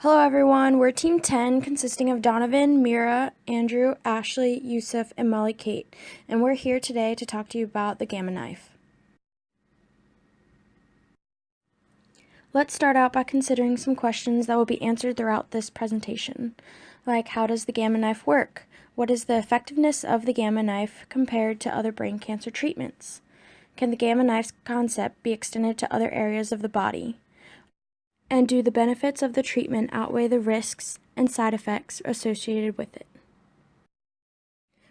Hello everyone, we're Team 10 consisting of Donovan, Mira, Andrew, Ashley, Yusuf, and Molly Kate, and we're here today to talk to you about the gamma knife. Let's start out by considering some questions that will be answered throughout this presentation, like how does the gamma knife work? What is the effectiveness of the gamma knife compared to other brain cancer treatments? Can the gamma knife's concept be extended to other areas of the body? And do the benefits of the treatment outweigh the risks and side effects associated with it?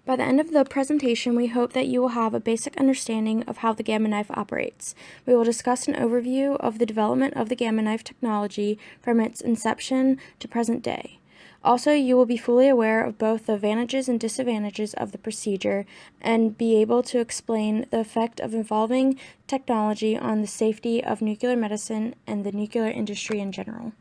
By the end of the presentation, we hope that you will have a basic understanding of how the gamma knife operates. We will discuss an overview of the development of the gamma knife technology from its inception to present day. Also, you will be fully aware of both the advantages and disadvantages of the procedure and be able to explain the effect of evolving technology on the safety of nuclear medicine and the nuclear industry in general.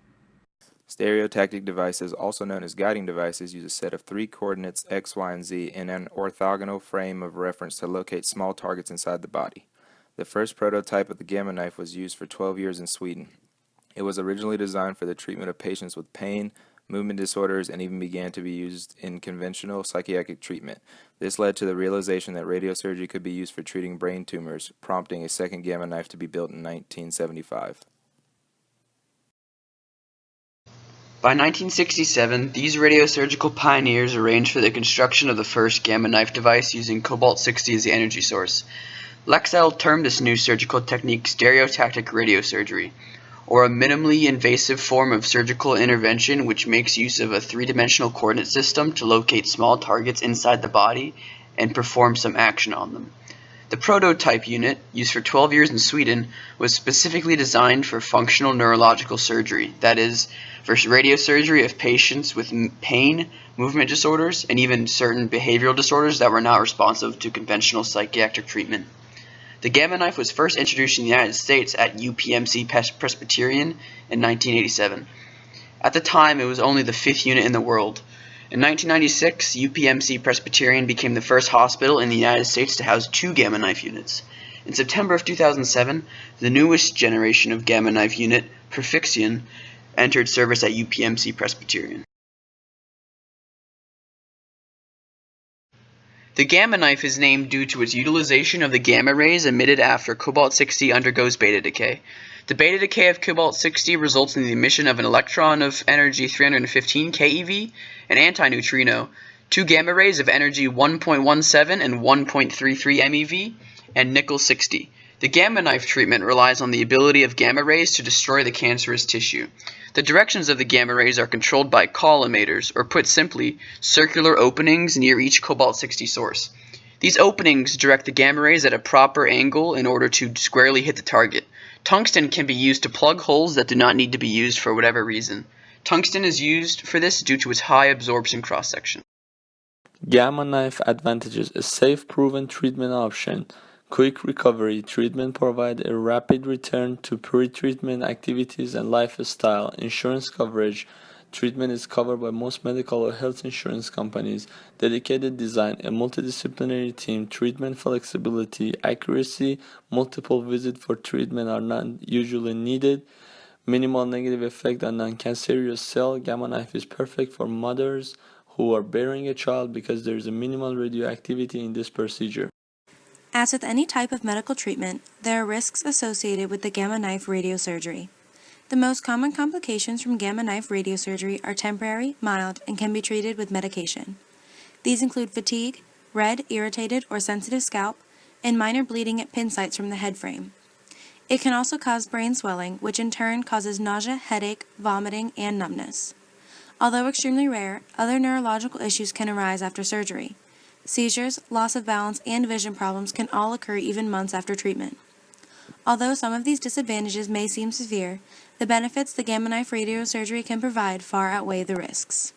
Stereotactic devices, also known as guiding devices, use a set of three coordinates x, y, and z in an orthogonal frame of reference to locate small targets inside the body. The first prototype of the gamma knife was used for 12 years in Sweden. It was originally designed for the treatment of patients with pain, movement disorders, and even began to be used in conventional psychiatric treatment. This led to the realization that radiosurgery could be used for treating brain tumors, prompting a second gamma knife to be built in 1975. By 1967, these radiosurgical pioneers arranged for the construction of the first gamma knife device using cobalt-60 as the energy source. Lexell termed this new surgical technique stereotactic radiosurgery, or a minimally invasive form of surgical intervention which makes use of a three-dimensional coordinate system to locate small targets inside the body and perform some action on them. The prototype unit, used for 12 years in Sweden, was specifically designed for functional neurological surgery, that is, for radiosurgery of patients with pain, movement disorders, and even certain behavioral disorders that were not responsive to conventional psychiatric treatment. The gamma knife was first introduced in the United States at UPMC Presbyterian in 1987. At the time, it was only the fifth unit in the world. In 1996, UPMC Presbyterian became the first hospital in the United States to house two gamma knife units. In September of 2007, the newest generation of gamma knife unit, Perfixion, entered service at UPMC Presbyterian. The gamma knife is named due to its utilization of the gamma rays emitted after cobalt-60 undergoes beta decay. The beta decay of cobalt-60 results in the emission of an electron of energy 315 keV, an antineutrino, two gamma rays of energy 1.17 and 1.33 MeV, and nickel-60. The gamma knife treatment relies on the ability of gamma rays to destroy the cancerous tissue. The directions of the gamma rays are controlled by collimators, or put simply, circular openings near each cobalt-60 source. These openings direct the gamma rays at a proper angle in order to squarely hit the target. Tungsten can be used to plug holes that do not need to be used for whatever reason. Tungsten is used for this due to its high absorption cross-section. Gamma knife advantages: a safe, proven treatment option. Quick recovery. Treatment provides a rapid return to pre-treatment activities and lifestyle. Insurance coverage. Treatment is covered by most medical or health insurance companies. Dedicated design. A multidisciplinary team. Treatment flexibility. Accuracy. Multiple visits for treatment are not usually needed. Minimal negative effect on non-cancerous cell. Gamma knife is perfect for mothers who are bearing a child because there is a minimal radioactivity in this procedure. As with any type of medical treatment, there are risks associated with the gamma knife radiosurgery. The most common complications from gamma knife radiosurgery are temporary, mild, and can be treated with medication. These include fatigue, red, irritated, or sensitive scalp, and minor bleeding at pin sites from the head frame. It can also cause brain swelling, which in turn causes nausea, headache, vomiting, and numbness. Although extremely rare, other neurological issues can arise after surgery. Seizures, loss of balance, and vision problems can all occur even months after treatment. Although some of these disadvantages may seem severe, the benefits the gamma knife radiosurgery can provide far outweigh the risks.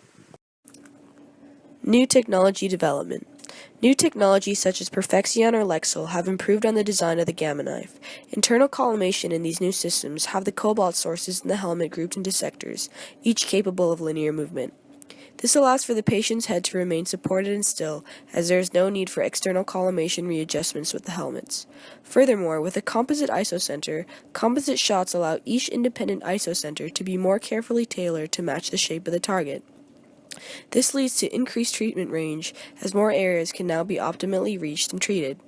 New technology development. New technologies such as Perfixion or Lexell have improved on the design of the gamma knife. Internal collimation in these new systems have the cobalt sources in the helmet grouped into sectors, each capable of linear movement. This allows for the patient's head to remain supported and still, as there is no need for external collimation readjustments with the helmets. Furthermore, with a composite isocenter, composite shots allow each independent isocenter to be more carefully tailored to match the shape of the target. This leads to increased treatment range, as more areas can now be optimally reached and treated.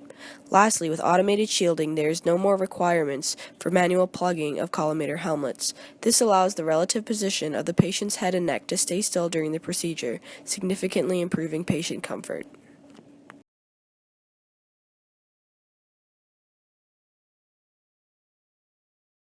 Lastly, with automated shielding, there is no more requirements for manual plugging of collimator helmets. This allows the relative position of the patient's head and neck to stay still during the procedure, significantly improving patient comfort.